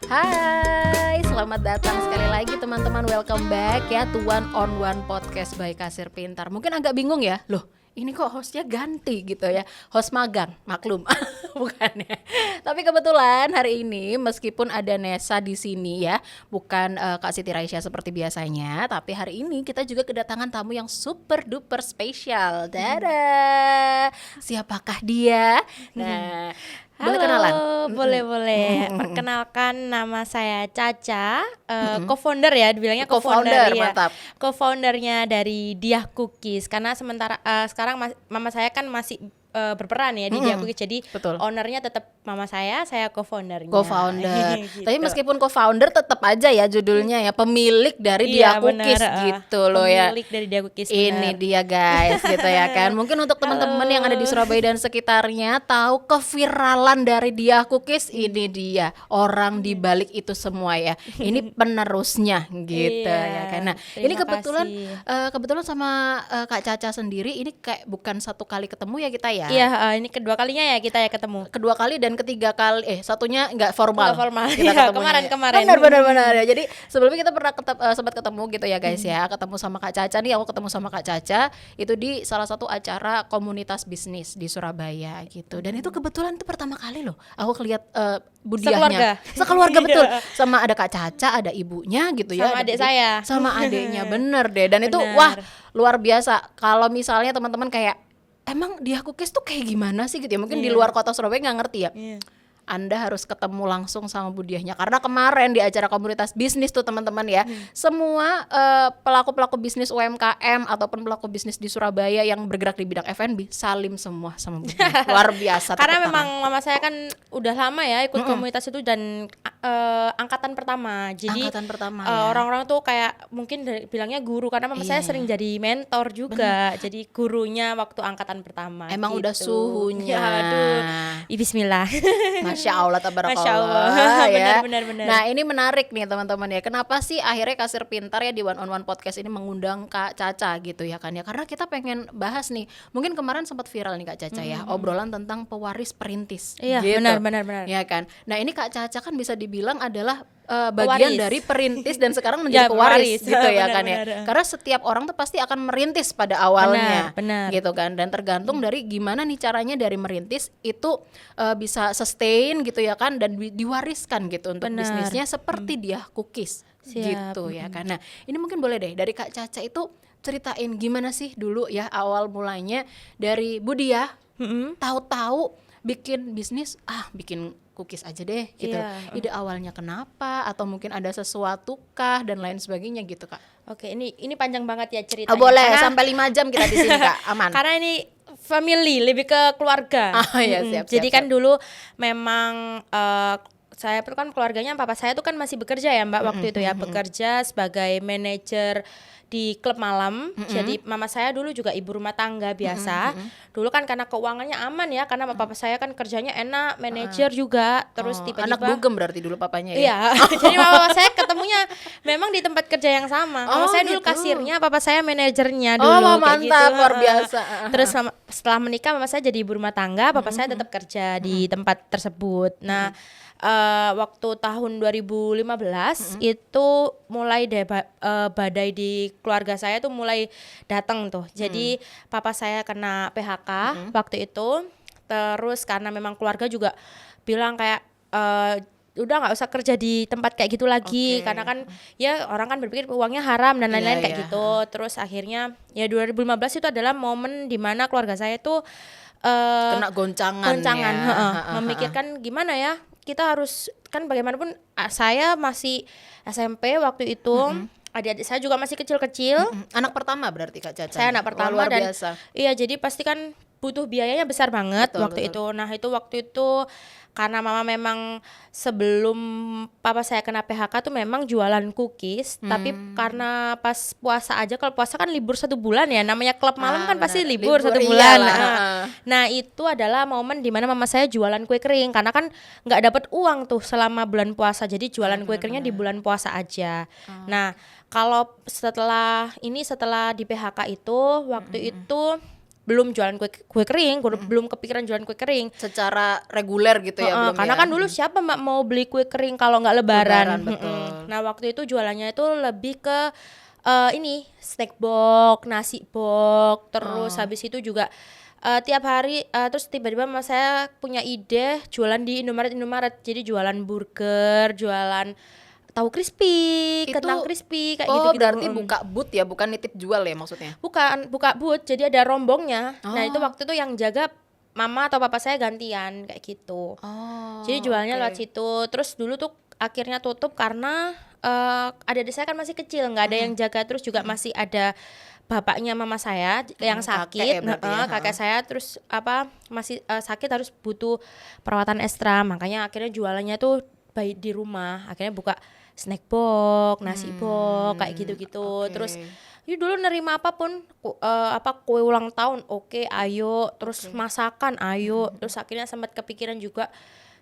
Hai, selamat datang sekali lagi teman-teman. Welcome back ya to One on One Podcast by Kasir Pintar. Mungkin agak bingung ya, loh ini kok hostnya ganti gitu ya. Host magang, maklum. Bukan ya. Tapi kebetulan hari ini meskipun ada Nesa di sini ya, bukan Kak Siti Raisya seperti biasanya, tapi hari ini kita juga kedatangan tamu yang super duper spesial. Dadah. Siapakah dia? Nah, boleh kenalan? Boleh. Perkenalkan, nama saya Caca, co-founder ya, dibilangnya co-founder ya. Mantap. Co-foundernya dari Diah Cookies. Karena sementara sekarang mama saya kan masih berperan ya di Diah Cookies. Jadi betul. ownernya tetap mama saya Co-founder. co-foundernya. Gitu. Tapi meskipun co-founder tetap aja ya judulnya ya, pemilik dari Diah Cookies gitu loh ya. Pemilik dari Diah Cookies. Ini dia guys gitu ya kan. Mungkin untuk teman-teman yang ada di Surabaya dan sekitarnya tahu keviralan dari Diah Cookies, ini dia orang di balik itu semua ya. Ini penerusnya gitu ya kan. Nah, ini kebetulan sama Kak Caca sendiri ini kayak bukan satu kali ketemu ya kita ya. Iya, ini kedua kalinya ya kita ya ketemu. Kedua kali dan ketiga kali, satunya nggak formal. Kita ya, ketemunya kemarin. Benar ya. Jadi sebelumnya kita pernah sempat ketemu gitu ya guys ya. Ketemu sama Kak Caca nih, aku ketemu sama Kak Caca itu di salah satu acara komunitas bisnis di Surabaya gitu. Dan itu kebetulan itu pertama kali loh aku lihat budiahnya. Sekeluarga betul. Sama ada Kak Caca, ada ibunya gitu ya. Sama adik saya. Sama adiknya, bener deh. Dan itu wah luar biasa. Kalau misalnya teman-teman kayak emang Diah Cookies tuh kayak gimana sih gitu ya, mungkin di luar kota Surabaya nggak ngerti ya. Anda harus ketemu langsung sama budiahnya, karena kemarin di acara komunitas bisnis tuh teman-teman ya, semua pelaku-pelaku bisnis UMKM ataupun pelaku bisnis di Surabaya yang bergerak di bidang F&B salim semua sama budiah. Luar biasa. Karena memang mama saya kan udah lama ya ikut komunitas itu dan angkatan pertama. Jadi orang-orang tuh kayak mungkin bilangnya guru, karena mama saya sering jadi mentor juga. Jadi gurunya waktu angkatan pertama. Emang gitu. udah suhunya. Aduh, bismillah. Masya Allah, tabarakallah ya. Benar. Nah ini menarik nih teman-teman ya. Kenapa sih akhirnya Kasir Pintar ya di One on One Podcast ini mengundang Kak Caca gitu ya kan ya. Karena kita pengen bahas nih, mungkin kemarin sempat viral nih Kak Caca ya, obrolan tentang pewaris perintis. Iya gitu. benar. Ya kan. Nah ini Kak Caca kan bisa dibilang adalah bagian dari perintis dan sekarang menjadi pewaris gitu ya kan ya. Karena setiap orang tuh pasti akan merintis pada awalnya. Benar. Gitu kan. Dan tergantung dari gimana nih caranya dari merintis itu bisa sustain gitu ya kan, dan diwariskan gitu untuk bisnisnya seperti Diah Cookies. Gitu ya kan. Nah ini mungkin boleh deh dari Kak Caca itu ceritain gimana sih dulu ya awal mulanya dari Bu Diah tahu-tahu bikin bisnis, bikin cookies aja deh gitu. Ide awalnya kenapa, atau mungkin ada sesuatu kah dan lain sebagainya gitu Kak. Oke, ini panjang banget ya ceritanya. Boleh sampai 5 jam kita di sini Kak, aman. Karena ini family, lebih ke keluarga. Siap. Jadi kan dulu memang saya tuh kan keluarganya, papa saya tuh kan masih bekerja ya Mbak waktu itu ya, bekerja sebagai manajer di klub malam. Jadi mama saya dulu juga ibu rumah tangga biasa. Dulu kan karena keuangannya aman ya, karena papa saya kan kerjanya enak, manajer juga. Terus tiba-tiba anak dugem berarti dulu papanya ya. Iya. Jadi mama saya ketemunya memang di tempat kerja yang sama. Mama saya dulu kasirnya, papa saya manajernya dulu kayak gitu. Luar biasa. Terus setelah menikah mama saya jadi ibu rumah tangga, papa saya tetap kerja di tempat tersebut. Nah, waktu tahun 2015 itu mulai deh badai di keluarga saya tuh mulai datang tuh. Jadi papa saya kena PHK waktu itu. Terus karena memang keluarga juga bilang kayak udah nggak usah kerja di tempat kayak gitu lagi, karena kan ya orang kan berpikir uangnya haram dan lain-lain kayak gitu. Terus akhirnya ya 2015 itu adalah momen dimana keluarga saya tuh kena goncangan ya. Memikirkan gimana ya, kita harus kan bagaimanapun saya masih SMP waktu itu, adik-adik saya juga masih kecil-kecil. Anak pertama berarti Kak Caca. Saya anak pertama luar dan biasa. Iya, jadi pasti kan butuh biayanya besar banget waktu itu. Nah itu waktu itu karena mama memang sebelum papa saya kena PHK tuh memang jualan cookies, tapi karena pas puasa aja, kalau puasa kan libur 1 bulan ya, namanya klub malam kan pasti libur 1 bulan. Nah itu adalah momen dimana mama saya jualan kue kering, karena kan nggak dapat uang tuh selama bulan puasa, jadi jualan kue keringnya di bulan puasa aja. Nah kalau setelah di PHK itu waktu itu belum jualan kue kering, belum kepikiran jualan kue kering. Secara reguler gitu ya belum Karena ya? kan dulu siapa mau beli kue kering kalau nggak lebaran. Betul. Nah waktu itu jualannya itu lebih ke ini snack box, nasi box, terus habis itu juga tiap hari terus tiba-tiba mama saya punya ide jualan di Indomaret. Jadi jualan burger, jualan tahu crispy, kentang crispy kayak gitu-gitu. Berarti buka booth ya, bukan nitip jual ya maksudnya? Bukan, buka booth, jadi ada rombongnya. Nah itu Oh. waktu itu yang jaga mama atau papa saya gantian kayak gitu. Oh. Jadi jualnya oke. lewat situ. Terus dulu tuh akhirnya tutup karena adik saya kan masih kecil, nggak ada yang jaga. Terus juga masih ada bapaknya mama saya yang kakek sakit, ya berarti ya? kakek saya terus masih sakit, harus butuh perawatan ekstra. Makanya akhirnya jualannya tuh baik di rumah. Akhirnya buka snack box, nasi box kayak gitu-gitu. Oke. Terus dulu nerima apapun, kue ulang tahun, oke, ayo. Terus masakan, ayo. Terus akhirnya sempat kepikiran juga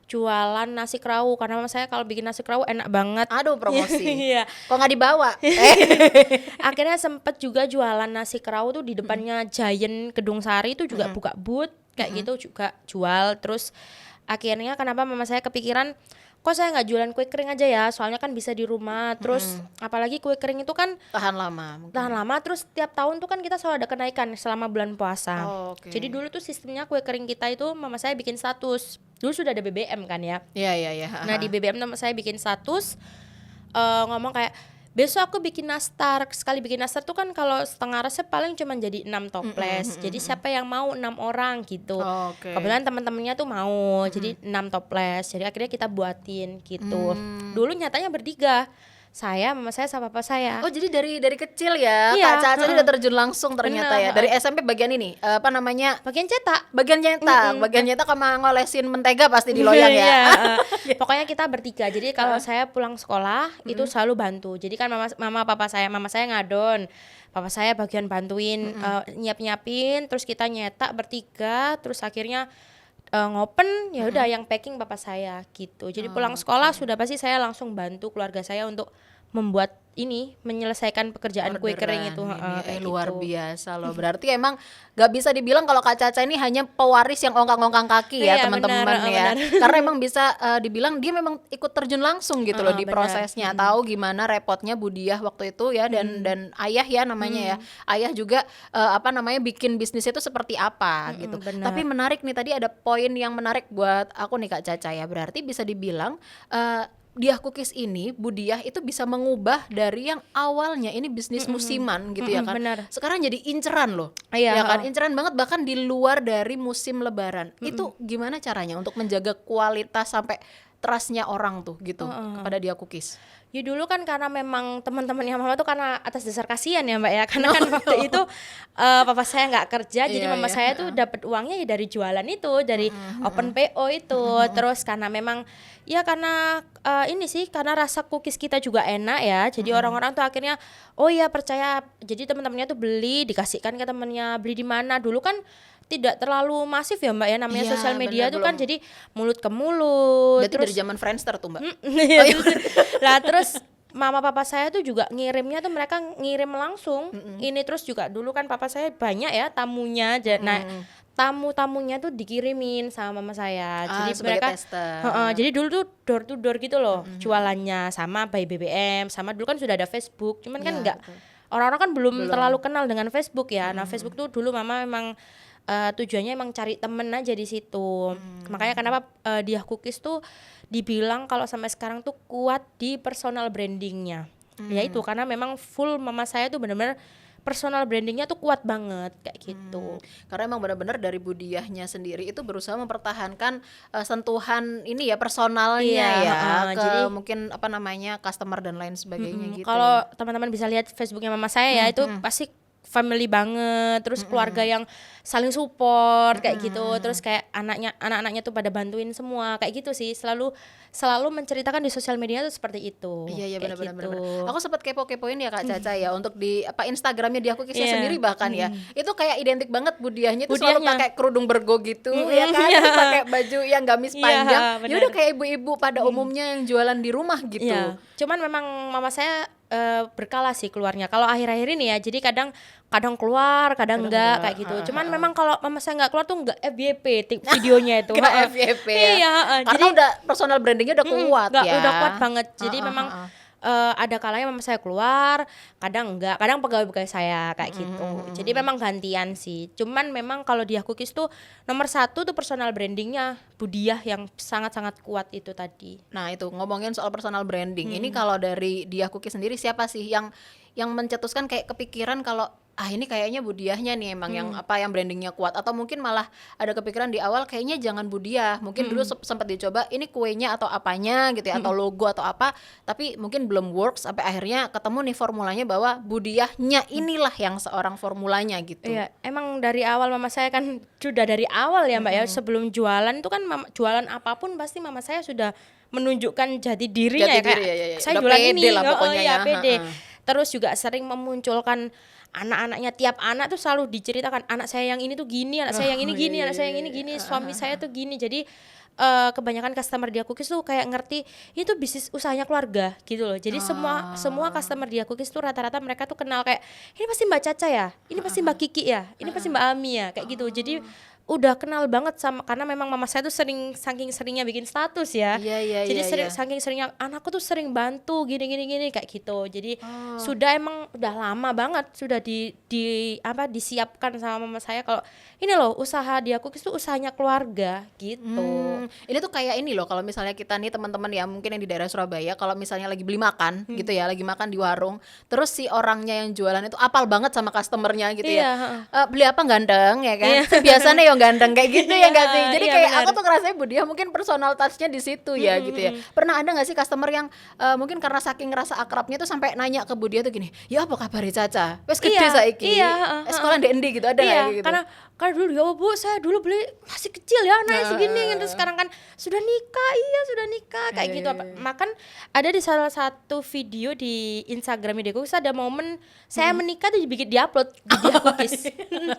jualan nasi kerawu, karena mama saya kalau bikin nasi kerawu enak banget. Aduh, promosi. Iya. Kok nggak dibawa? Akhirnya sempet juga jualan nasi kerawu tuh di depannya Giant Gedung Sari itu juga buka booth kayak gitu juga jual. Terus akhirnya kenapa mama saya kepikiran, kok saya nggak jualan kue kering aja ya, soalnya kan bisa di rumah. Terus apalagi kue kering itu kan Tahan lama mungkin. tahan lama, terus tiap tahun tuh kan kita selalu ada kenaikan selama bulan puasa. Oh, oke. Jadi dulu tuh sistemnya kue kering kita itu mama saya bikin status. Dulu sudah ada BBM kan ya. Iya. Nah di BBM mama saya bikin status ngomong kayak, besok aku bikin nastar. Sekali bikin nastar tuh kan kalau setengah resep paling cuma jadi 6 toples. Jadi siapa yang mau 6 orang gitu. Oh, oke. Kebetulan teman-temannya tuh mau, jadi 6 toples. Jadi akhirnya kita buatin gitu. Dulu nyatanya bertiga. Saya, mama saya, sama papa saya. Oh, jadi dari kecil ya, Iya, Kak Caca ini udah terjun langsung ternyata Bener, ya. Dari SMP bagian ini, apa namanya? Bagian cetak. Bagian nyetak sama ngolesin mentega pasti di loyang ya. Iya, pokoknya kita bertiga. Jadi kalau saya pulang sekolah itu selalu bantu. Jadi kan mama saya ngadon, papa saya bagian bantuin nyiapin, terus kita nyetak bertiga, terus akhirnya ngopen, ya udah yang packing papa saya gitu. Jadi pulang sekolah sudah pasti saya langsung bantu keluarga saya untuk membuat menyelesaikan pekerjaan kue kering itu. Kayak Luar gitu. biasa loh. Berarti emang gak bisa dibilang kalau Kak Caca ini hanya pewaris yang ongkang-ongkang kaki ya, Iya, teman-teman benar, ya. benar. Karena emang bisa dibilang dia memang ikut terjun langsung gitu loh di Benar. prosesnya. Tahu gimana repotnya Budiah waktu itu ya, dan ayah ya namanya ya. Ayah juga bikin bisnisnya itu seperti apa gitu. benar. Tapi menarik nih, tadi ada poin yang menarik buat aku nih Kak Caca ya. Berarti bisa dibilang Diah Cookies ini, Budiah itu bisa mengubah dari yang awalnya ini bisnis musiman gitu ya kan. benar. Sekarang jadi inceran loh. Iya, Ya kan, inceran banget bahkan di luar dari musim lebaran. Itu gimana caranya untuk menjaga kualitas sampai trustnya orang tuh gitu kepada Diah Cookies? Ya dulu kan karena memang teman-temannya mama tuh karena atas dasar kasihan ya mbak ya, karena kan waktu itu papa saya nggak kerja, jadi mama saya tuh dapat uangnya ya dari jualan itu, dari open PO itu. Terus karena memang ya karena karena rasa cookies kita juga enak ya, jadi orang-orang tuh akhirnya oh ya percaya, jadi teman-temannya tuh beli, dikasihkan ke temennya, beli di mana. Dulu kan tidak terlalu masif ya mbak ya, namanya Iya, sosial media benar, tuh kan belum. jadi mulut ke mulut. Berarti Terus dari zaman Friendster tuh Mbak. lah terus mama papa saya tuh juga ngirimnya tuh mereka ngirim langsung ini. Terus juga dulu kan papa saya banyak ya tamunya, nah tamu-tamunya tuh dikirimin sama mama saya, jadi Sebagai mereka tester. jadi dulu tuh door to door gitu loh jualannya, sama by BBM, sama dulu kan sudah ada Facebook, cuman kan Iya, enggak, betul. orang-orang kan belum terlalu kenal dengan Facebook ya. Nah Facebook tuh dulu mama memang tujuannya emang cari temen aja di situ. Makanya kenapa Diah Cookies tuh dibilang kalau sampai sekarang tuh kuat di personal brandingnya. Ya itu karena memang full mama saya tuh benar-benar personal brandingnya tuh kuat banget kayak gitu. Karena emang benar-benar dari Budiahnya sendiri itu berusaha mempertahankan sentuhan ini ya personalnya Iya, ya ke jadi- mungkin customer dan lain sebagainya gitu. Kalau teman-teman bisa lihat Facebooknya mama saya ya, itu pasti family banget, terus keluarga yang saling support kayak gitu, terus kayak anak-anaknya tuh pada bantuin semua kayak gitu sih, selalu menceritakan di sosial media tuh seperti itu. Iya kayak benar-benar. gitu. Aku sempat kepo-kepoin ya Kak Caca ya untuk di Instagramnya Diah Cookiesnya Iya. sendiri bahkan ya. Itu kayak identik banget Budiahnya tuh selalu Budiahnya. pakai kerudung bergo gitu ya kan, Iya. terus pakai baju yang gamis Iya, panjang. Ya benar. udah kayak ibu-ibu pada umumnya yang jualan di rumah gitu. Iya. Cuman memang mama saya berkala sih keluarnya. Kalau akhir-akhir ini ya, jadi kadang keluar, kadang enggak kayak gitu. Cuman memang kalau mama saya enggak keluar tuh enggak FYP videonya itu. Nggak FYP ya. Iya, Karena jadi udah personal brandingnya udah kuat ya. udah kuat banget. Jadi memang ada kalanya mama saya keluar, kadang enggak, kadang pegawai-pegawai saya kayak gitu. Jadi memang gantian sih. Cuman memang kalau Diah Cookies tuh nomor 1 tuh personal brandingnya Budiah yang sangat-sangat kuat itu tadi. Nah itu ngomongin soal personal branding, ini kalau dari Diah Cookies sendiri siapa sih yang mencetuskan kayak kepikiran kalau ini kayaknya Budiahnya nih emang yang brandingnya kuat, atau mungkin malah ada kepikiran di awal kayaknya jangan Budiah, mungkin dulu sempat dicoba ini kuenya atau apanya gitu ya, atau logo atau apa, tapi mungkin belum works sampai akhirnya ketemu nih formulanya bahwa Budiahnya inilah yang seorang formulanya gitu. Iya, emang dari awal mama saya kan sudah dari awal ya Mbak ya, sebelum jualan itu kan jualan apapun pasti mama saya sudah menunjukkan jati dirinya Jati ya, kayak diri, ya. saya Udah jualan pede ini, lah pokoknya ya. pede. Terus juga sering memunculkan anak-anaknya, tiap anak tuh selalu diceritakan anak saya yang ini tuh gini, anak saya yang ini gini, anak saya yang ini gini, suami saya tuh gini. Jadi kebanyakan customer Diah Cookies tuh kayak ngerti itu bisnis usahanya keluarga gitu loh. Jadi semua customer Diah Cookies tuh rata-rata mereka tuh kenal kayak ini pasti Mbak Caca ya, ini pasti Mbak Kiki ya, ini pasti Mbak Ami ya, kayak gitu. Jadi udah kenal banget sama, karena memang mama saya tuh saking seringnya bikin status ya. Jadi saking seringnya anakku tuh sering bantu gini kayak gitu. Jadi sudah emang udah lama banget sudah disiapkan sama mama saya kalau ini loh usaha Diah Cookies tuh usahanya keluarga gitu. Ini tuh kayak ini loh, kalau misalnya kita nih teman-teman ya mungkin yang di daerah Surabaya, kalau misalnya lagi beli makan gitu ya, lagi makan di warung, terus si orangnya yang jualan itu apal banget sama customernya gitu ya. Beli apa ganteng ya kan? Biasanya yang ganteng kayak gitu ya nggak sih? Jadi kayak benar. aku tuh ngerasanya Budiah mungkin personal touch-nya di situ ya gitu ya. Pernah ada nggak sih customer yang mungkin karena saking ngerasa akrabnya tuh sampai nanya ke Budiah tuh gini, ya apa kabar Caca? Wes gede saiki. Sekolah di endi gitu, ada nggak kayak gitu? Karena dulu ya Bu, saya dulu beli masih kecil ya, anaknya segini kan, terus sekarang kan sudah nikah kayak gitu. Makan ada di salah satu video di Instagram Diah Cookies ada momen saya menikah tuh diupload di Diah Cookies.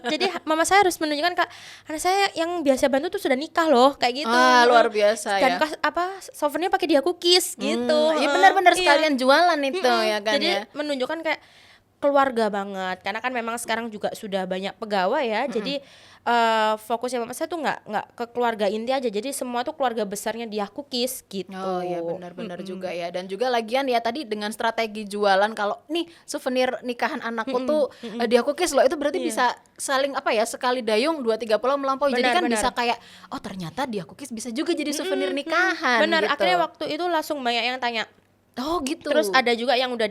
Jadi mama saya harus menunjukkan Kak, anak saya yang biasa bantu tuh sudah nikah loh kayak gitu. Luar biasa dan ya. souvenirnya pakai Diah Cookies gitu. Iya benar-benar sekalian jualan itu ya kan. Jadi ya. menunjukkan kayak keluarga banget, karena kan memang sekarang juga sudah banyak pegawai ya. Jadi fokusnya mama saya tuh nggak ke keluarga inti aja, jadi semua tuh keluarga besarnya Diah Cookies gitu. Oh iya benar-benar juga ya. Dan juga lagian ya tadi dengan strategi jualan, kalau nih souvenir nikahan anakku tuh Diah Cookies loh, itu berarti bisa saling sekali dayung 2-3 pulau melampaui. Jadi kan bisa kayak ternyata Diah Cookies bisa juga jadi souvenir nikahan. Benar, gitu. akhirnya waktu itu langsung banyak yang tanya. Oh gitu. Terus ada juga yang udah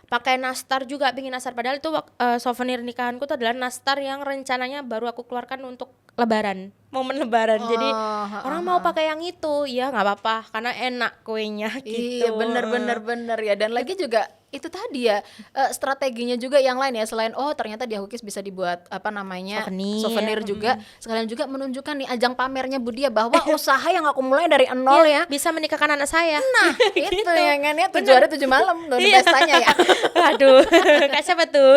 pakai nastar juga, pingin nastar, padahal itu souvenir nikahanku tuh adalah nastar yang rencananya baru aku keluarkan untuk lebaran, momen lebaran. Jadi orang mau pakai yang itu, ya nggak apa-apa karena enak kuenya gitu. Iya bener ya. Dan lagi juga itu tadi ya strateginya juga yang lain ya, selain ternyata Diah Cookies bisa dibuat souvenir juga, sekalian juga menunjukkan nih ajang pamernya Budiah bahwa usaha yang aku mulai dari nol ya bisa menikahkan anak saya. Nah itu ya kan ya, 7 hari 7 malam loh pestanya ya. Aduh, Kak siapa tuh?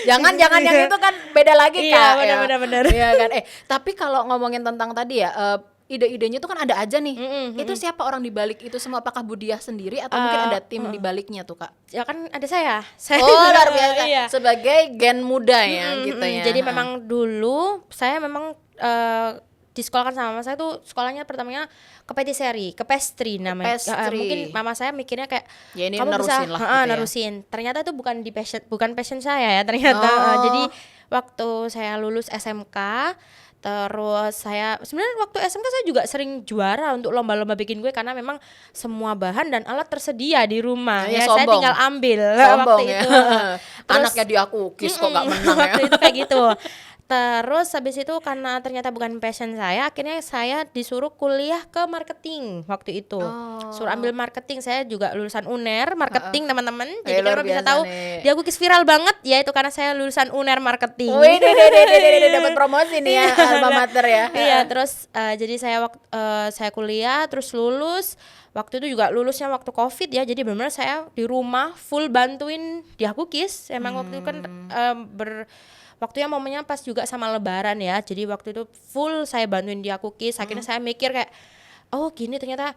jangan yang itu kan beda lagi Kak. Iya benar. Iya kan. Tapi kalau ngomongin tentang tadi ya ide-idenya tuh kan ada aja nih. Itu siapa orang di balik itu semua? Apakah Budiah sendiri atau mungkin ada tim di baliknya tuh Kak? Ya kan ada saya. Luar biasa. Sebagai gen muda ya gitu ya. Jadi memang dulu saya memang disekolahkan sama mama saya tuh, sekolahnya pertamanya ke patisserie, ke pastry namanya. Mungkin mama saya mikirnya kayak ya ini kamu nerusin bisa lah gitu nerusin. Ternyata itu bukan passion saya ya ternyata. Jadi waktu saya lulus SMK, terus saya sebenarnya waktu SMK saya juga sering juara untuk lomba-lomba bikin kue, karena memang semua bahan dan alat tersedia di rumah. Saya tinggal ambil waktu ya. itu. Anaknya Diah Cookies kok gak menang ya. Waktu itu kayak gitu. Terus habis itu karena ternyata bukan passion saya, akhirnya saya disuruh kuliah ke marketing waktu itu. Suruh ambil marketing, saya juga lulusan UNER marketing teman-teman. Jadi kalau bisa tahu Diah Cookies viral banget ya itu karena saya lulusan UNER marketing. Wih, dapat promosi nih ya alma mater ya. Iya, terus jadi saya kuliah terus lulus. Waktu itu juga lulusnya waktu Covid ya, jadi benar-benar saya di rumah full bantuin Diah Cookies. Emang waktu itu kan waktunya momennya pas juga sama lebaran ya, jadi waktu itu full saya bantuin Diah Cookies. Akhirnya saya mikir kayak gini ternyata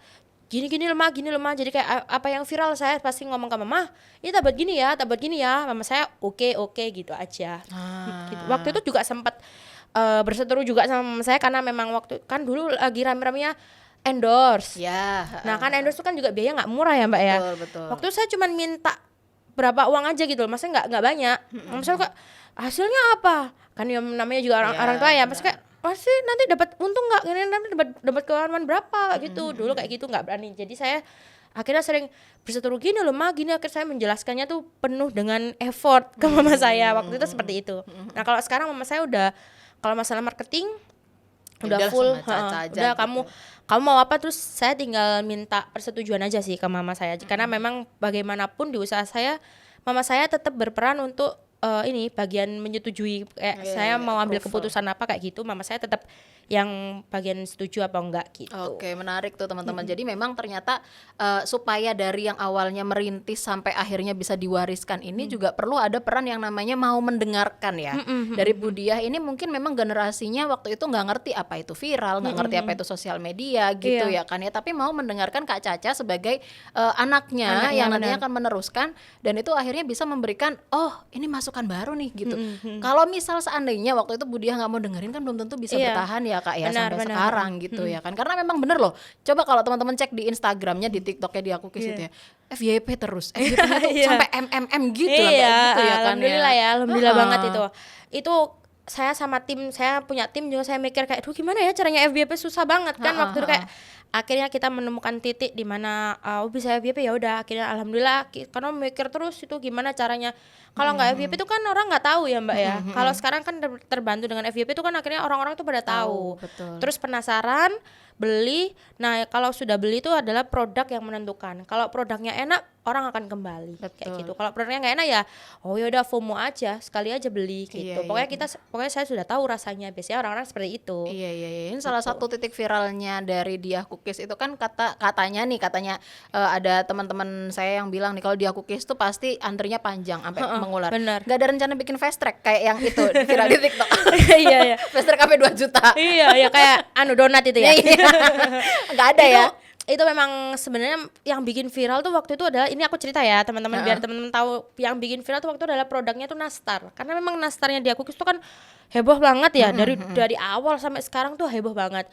gini lemah. Jadi kayak apa yang viral saya pasti ngomong ke mama, ini tak buat gini ya. Mama saya oke gitu aja. Gitu. Waktu itu juga sempat berseteru juga sama mama saya karena memang waktu kan dulu lagi rame-ramenya endorse. Ya. Nah kan endorse itu kan juga biaya nggak murah ya Mbak ya. Betul. Waktu itu saya cuma minta berapa uang aja gitu loh, maksudnya nggak banyak. Maksudnya kok hasilnya apa? Kan yang namanya juga orang tua ya, maksudnya kayak pasti nanti dapat untung nggak? Nanti dapat keuntungan berapa gitu. Dulu kayak gitu nggak berani. Jadi saya akhirnya sering berseteru gini loh Ma, gini akhirnya saya menjelaskannya tuh penuh dengan effort ke mama saya. Waktu itu seperti itu. Nah kalau sekarang mama saya udah, kalau masalah marketing udah full, udah gitu. kamu mau apa, terus saya tinggal minta persetujuan aja sih ke mama saya. Karena memang bagaimanapun di usaha saya, mama saya tetap berperan untuk ini bagian menyetujui kayak saya mau ambil keputusan apa kayak gitu, mama saya tetap yang bagian setuju apa enggak gitu. Oke, menarik tuh teman-teman. Jadi memang ternyata supaya dari yang awalnya merintis sampai akhirnya bisa diwariskan ini juga perlu ada peran yang namanya mau mendengarkan ya. Dari Bu Diah ini mungkin memang generasinya waktu itu nggak ngerti apa itu viral, nggak ngerti apa itu sosial media gitu ya kan ya. Tapi mau mendengarkan Kak Caca sebagai anaknya yang nantinya akan meneruskan, dan itu akhirnya bisa memberikan ini masukan baru nih gitu. Kalau misal seandainya waktu itu Bu Diah nggak mau dengerin kan belum tentu bisa bertahan ya Kak ya sampai sekarang gitu ya kan. Karena memang bener loh, coba kalau teman-teman cek di Instagramnya, di TikToknya Dia Cookies itu ya, FYP terus, FYP-nya tuh sampai MMM gitu lah kayak gitu ya kan ya. Alhamdulillah banget itu saya sama tim, saya punya tim juga, saya mikir kayak gimana ya caranya FYP, susah banget kan waktu itu kayak akhirnya kita menemukan titik di mana bisa FYP, ya udah akhirnya alhamdulillah, karena mikir terus itu gimana caranya. Kalau nggak FYP itu kan orang nggak tahu ya Mbak ya. Kalau sekarang kan terbantu dengan FYP itu kan akhirnya orang-orang tuh pada tahu. Terus penasaran, beli. Nah kalau sudah beli itu adalah produk yang menentukan. Kalau produknya enak, orang akan kembali. Kayak gitu. Kalau produknya nggak enak ya yaudah FOMO aja, sekali aja beli gitu. Pokoknya saya sudah tahu rasanya. Biasanya orang-orang seperti itu. Iya. Ini salah satu titik viralnya dari Dia Cookies itu kan katanya ada teman-teman saya yang bilang nih, kalau Dia Cookies tuh pasti antrinya panjang sampai mengular. Bener. Gak ada rencana bikin fast track kayak yang itu viral di TikTok. Iya. Fast track sampai 2 juta. Iya, kayak donat itu ya. Gak ada ya. Itu memang sebenarnya yang bikin viral tuh waktu itu adalah, ini aku cerita ya teman-teman biar teman-teman tahu, yang bikin viral tuh waktu itu adalah produknya tuh nastar. Karena memang nastarnya Dia Cookies tuh kan heboh banget ya, dari awal sampai sekarang tuh heboh banget.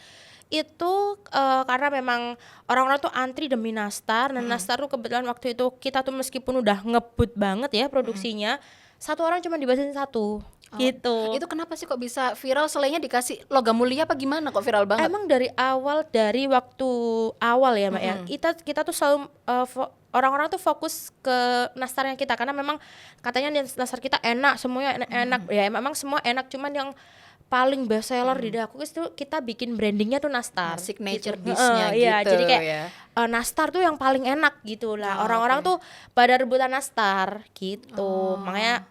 Itu karena memang orang-orang tuh antri demi nastar, dan nastar tuh kebetulan waktu itu kita tuh meskipun udah ngebut banget ya produksinya, satu orang cuma dibasahin satu. Gitu. Itu kenapa sih kok bisa viral, selainnya dikasih logam mulia apa gimana kok viral banget? Emang dari waktu awal ya Mbak ya, kita tuh selalu orang-orang tuh fokus ke nastarnya kita, karena memang katanya nastar kita enak, semuanya enak. Ya memang semua enak, cuman yang paling best seller di Dia Cookies tuh kita bikin brandingnya tuh nastar, signature gitu. dish-nya gitu. Iya, jadi kayak nastar tuh yang paling enak gitu lah. Orang-orang tuh pada rebutan nastar gitu. Makanya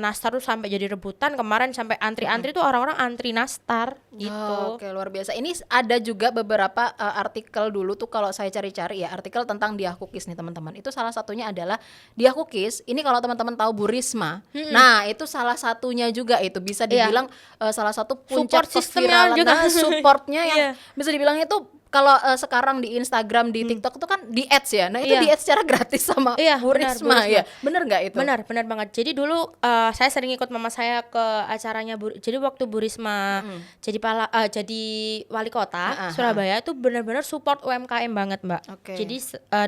nastar tuh sampai jadi rebutan, kemarin sampai antri-antri tuh orang-orang antri nastar gitu. Oke, luar biasa. Ini ada juga beberapa artikel dulu tuh kalau saya cari-cari ya, artikel tentang Dia Cookies nih teman-teman. Itu salah satunya adalah Dia Cookies. Ini kalau teman-teman tahu Bu Risma, nah itu salah satunya juga, itu bisa dibilang salah satu puncak sistemnya juga. Supportnya yang bisa dibilang itu. Kalau sekarang di Instagram, di TikTok itu kan di ads ya. Nah itu di ads secara gratis sama Bu Risma ya. Bener nggak itu? Benar banget. Jadi dulu saya sering ikut mama saya ke acaranya jadi waktu Bu Risma jadi wali kota Surabaya itu benar-benar support UMKM banget Mbak. Jadi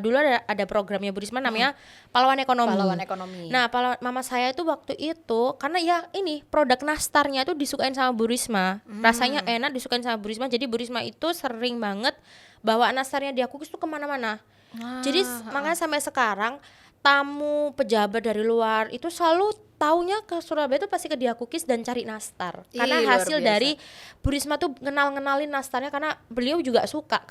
dulu ada programnya Bu Risma namanya Pahlawan Ekonomi. Nah mama saya itu waktu itu karena ya ini produk nastarnya itu disukain sama Bu Risma, rasanya enak, disukain sama Bu Risma. Jadi Bu Risma itu sering banget bawa nastarnya Dia Cookies tuh kemana-mana. Jadi makanya sampai sekarang tamu pejabat dari luar itu selalu taunya ke Surabaya itu pasti ke Dia Cookies dan cari nastar. Karena hasil dari Bu Risma tuh ngenalin nastarnya, karena beliau juga suka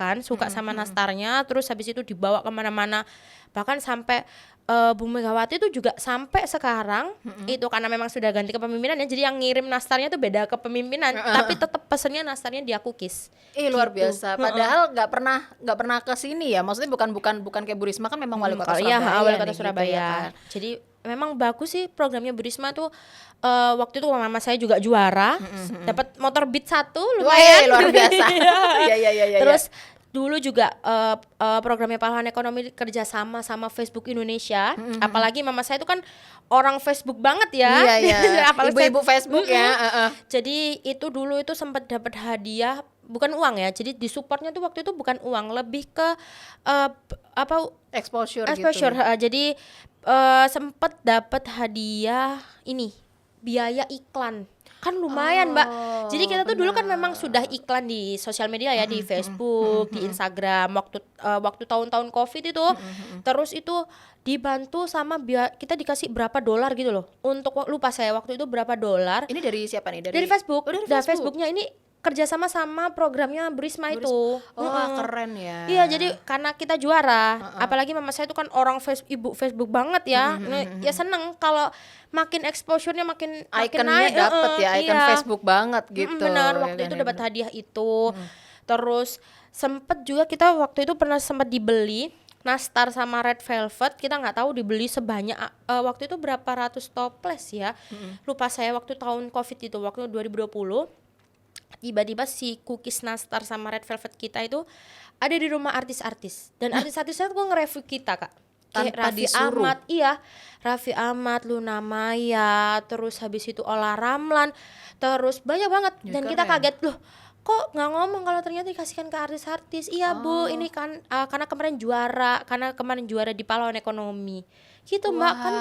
sama nastarnya. Terus habis itu dibawa kemana-mana, bahkan sampai Bu Megawati itu juga sampai sekarang itu karena memang sudah ganti kepemimpinan ya, jadi yang ngirim nastarnya tuh beda kepemimpinan, tapi tetap pesennya nastarnya Dia Cookies. Luar biasa. Padahal nggak pernah ke sini ya. Maksudnya bukan kayak Bu Risma kan memang wali kota Surabaya. Iya, wali kota Surabaya. Gitu ya kan? Jadi memang bagus sih programnya Bu Risma tuh. Waktu itu mama saya juga juara, dapat motor Beat 1 lumayan. Luar biasa. Iya. Terus dulu juga programnya Pahlawan Ekonomi kerja sama Facebook Indonesia. Apalagi mama saya itu kan orang Facebook banget ya. Iya ya. Apalagi Ibu-ibu Facebook ya. Jadi itu dulu itu sempat dapat hadiah, bukan uang ya. Jadi di supportnya tuh waktu itu bukan uang, lebih ke Exposure exposure. gitu. Jadi sempat dapat hadiah ini, biaya iklan. Kan lumayan, Mbak. Jadi kita tuh dulu kan memang sudah iklan di sosial media ya, di Facebook, di Instagram waktu tahun-tahun Covid itu. Terus itu dibantu sama kita dikasih berapa dolar gitu loh. Untuk lupa saya waktu itu berapa dolar. Ini dari siapa nih? Dari Facebook. Oh, dari Dan Facebook. Facebooknya ini kerjasama sama programnya Burisma itu. Keren ya. Iya, jadi karena kita juara, apalagi mama saya itu kan orang ibu Facebook banget ya. Ya seneng kalau makin exposure-nya makin Ikonnya naik. dapet ya, ikon Iya. Facebook banget gitu. Benar, ya waktu kan, itu ya dapat bener. hadiah itu. Terus sempet juga kita waktu itu pernah sempat dibeli nastar sama red velvet, kita nggak tahu dibeli sebanyak waktu itu berapa ratus toples ya. Lupa saya waktu tahun Covid itu, waktu 2020. Tiba-tiba si cookies nastar sama red velvet kita itu ada di rumah artis-artis, dan artis-artisnya tuh nge-review kita, Kak. Kayak Tanpa Raffi disuruh. Ahmad, iya, Raffi Ahmad, Luna Maya, terus habis itu Olla Ramlan, terus banyak banget. Ya, Dan kita keren. kaget, loh kok nggak ngomong kalau ternyata dikasihkan ke artis-artis. Iya Bu, ini kan karena kemarin juara di Pahlawan Ekonomi gitu, Mbak. Kan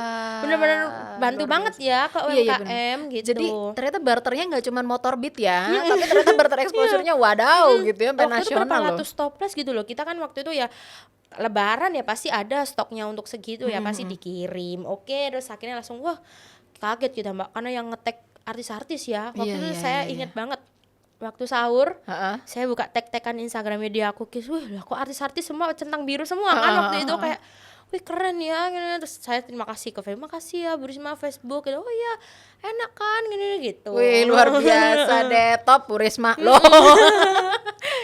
benar-benar bantu luar banget ya ke Iya, iya, UMKM gitu. Jadi ternyata barternya nggak cuma motor beat ya, tapi ternyata barter exposure-nya wadaw gitu ya, sampai waktu itu berapa nasional loh. ratus toples gitu loh. Kita kan waktu itu ya lebaran ya pasti ada stoknya untuk segitu ya, pasti dikirim. Oke, terus akhirnya langsung wah kaget kita, Mbak, karena yang ngetek artis-artis ya. Waktu Iya, itu iya, saya iya, inget banget waktu sahur Heeh. saya buka tag-tagan Instagramnya dia, aku kis, wih lah kok artis-artis semua centang biru semua kan waktu itu, kayak wih keren ya gini. Terus saya terima kasih ke Facebook, makasih ya Burisma Facebook gitu. Oh iya enak kan gini gitu. Wih, luar biasa deh, top Bu Risma loh.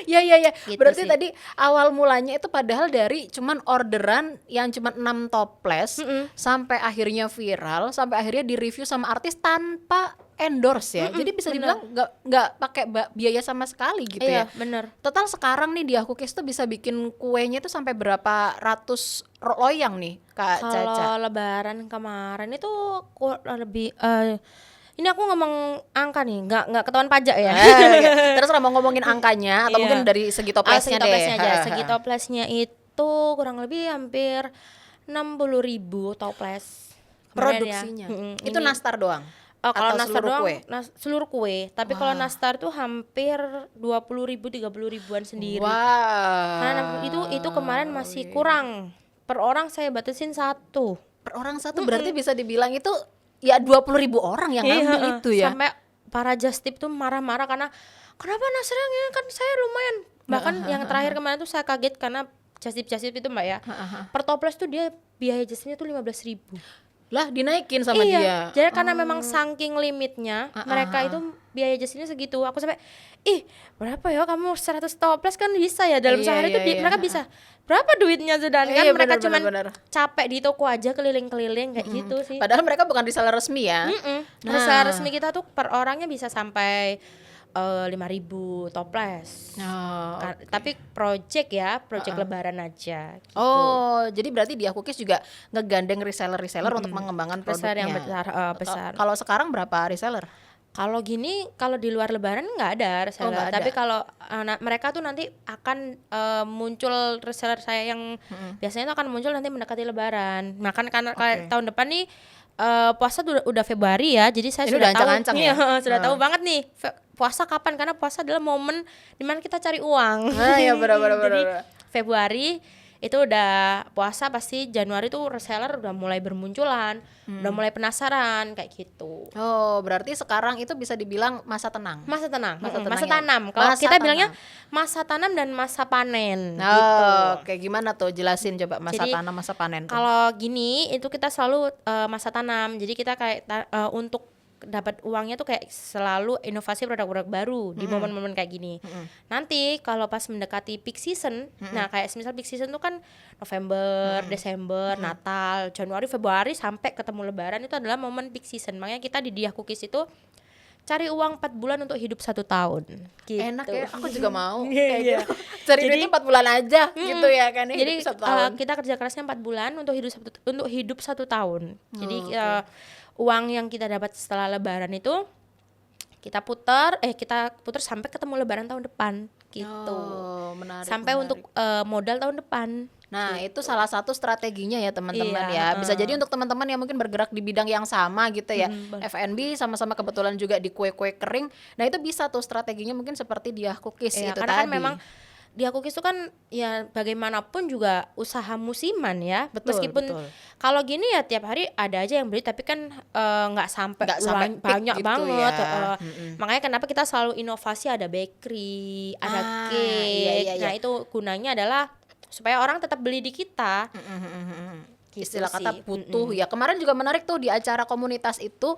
Ya ya ya. Gitu Berarti sih. tadi awal mulanya itu padahal dari cuman orderan yang cuman 6 toples sampai akhirnya viral, sampai akhirnya di-review sama artis tanpa endorse ya. Jadi bisa dibilang nggak pakai biaya sama sekali gitu Iya ya. bener. Total sekarang nih di Akukis tuh bisa bikin kuenya itu sampai berapa ratus loyang nih Kak Caca? Kalau lebaran kemarin itu lebih ini aku ngomong angka nih, nggak ketahuan pajak ya. Terus kalau mau ngomongin angkanya atau Iya. mungkin dari segi toplesnya Segi toplesnya deh. aja. Segi toplesnya itu kurang lebih hampir 60.000 toples. Kemarin ya. Produksinya. Ini, Itu nastar doang. kalau atau nastar seluruh doang, kue? seluruh kue. Tapi kalau nastar tuh hampir 20.000, 30.000-an sendiri. Wah. Karena itu kemarin masih kurang. Per orang saya batasin 1. Per orang satu berarti bisa dibilang itu ya 20.000 orang yang ngambil itu ya. Sampai para just tip tuh marah-marah karena kenapa nastarnya ini kan saya lumayan. Bahkan yang terakhir kemarin tuh saya kaget karena just tip itu, Mbak ya. Per toples tuh dia biaya justnya tuh 15.000. Lah dinaikin sama Iya, dia. jadi karena memang saking limitnya, mereka itu biaya jasnya segitu. Aku sampai, ih berapa ya kamu 100 toples kan bisa ya dalam Iya, sehari iya, tuh iya. mereka bisa berapa duitnya sudah kan Iya, mereka benar, cuman benar. capek di toko aja keliling-keliling kayak gitu sih. Padahal mereka bukan reseller resmi ya. Nah, resmi kita tuh per orangnya bisa sampai 5.000 toples. Oh, Tapi project lebaran aja gitu. Oh, jadi berarti di Akukis juga ngegandeng reseller-reseller untuk mengembangkan Reseller produknya. yang besar. Kalau sekarang berapa reseller? Kalau gini, kalau di luar lebaran nggak ada reseller. nggak ada. Tapi kalau mereka tuh nanti akan muncul reseller saya yang biasanya tuh akan muncul nanti mendekati lebaran. Nah kan karena kayak tahun depan nih puasa udah Februari ya, jadi saya Ini sudah udah tahu, ancang-ancang ya? sudah tahu banget nih puasa kapan, karena puasa adalah momen dimana kita cari uang. Ah ya benar. Jadi Februari itu udah puasa, pasti Januari tuh reseller udah mulai bermunculan, udah mulai penasaran kayak gitu. Oh, berarti sekarang itu bisa dibilang masa tenang. Masa tenang, Masa masa tenang ya? tanam. Kalau Masa kita tanam. bilangnya masa tanam dan masa panen Oh, gitu. kayak gimana tuh? Jelasin coba masa Jadi, tanam, masa panen tuh. Kalau gini itu kita selalu masa tanam. Jadi kita kayak untuk dapat uangnya tuh kayak selalu inovasi produk-produk baru di momen-momen kayak gini. Nanti kalau pas mendekati peak season, nah kayak misal peak season tuh kan November, Desember, Natal, Januari, Februari sampai ketemu Lebaran itu adalah momen peak season. Makanya kita di Diah Cookies itu cari uang 4 bulan untuk hidup 1 tahun gitu. Enak ya, aku juga mau Iya. kayak gitu. Cari duitnya 4 bulan aja gitu ya kan ya. Jadi hidup 1 tahun. kita kerja kerasnya 4 bulan untuk hidup 1 tahun. Jadi Oke. uang yang kita dapat setelah lebaran itu kita putar sampai ketemu lebaran tahun depan gitu. Oh, menarik. Sampai menarik. untuk modal tahun depan. Nah, itu salah satu strateginya ya teman-teman Iya, ya. Bisa jadi untuk teman-teman yang mungkin bergerak di bidang yang sama gitu ya. F&B sama-sama kebetulan juga di kue-kue kering. Nah, itu bisa tuh strateginya mungkin seperti Diah Cookies Iya, itu karena kan tadi. memang Diah Cookies itu kan ya bagaimanapun juga usaha musiman ya. Betul, Meskipun betul. kalau gini ya tiap hari ada aja yang beli, tapi kan nggak sampai Nggak sampai peak banyak gitu banget. ya. Makanya kenapa kita selalu inovasi, ada bakery, ada cake. iya, iya, iya. Nah itu gunanya adalah supaya orang tetap beli di kita. Gitu Istilah kata sih. butuh ya. Kemarin juga menarik tuh di acara komunitas itu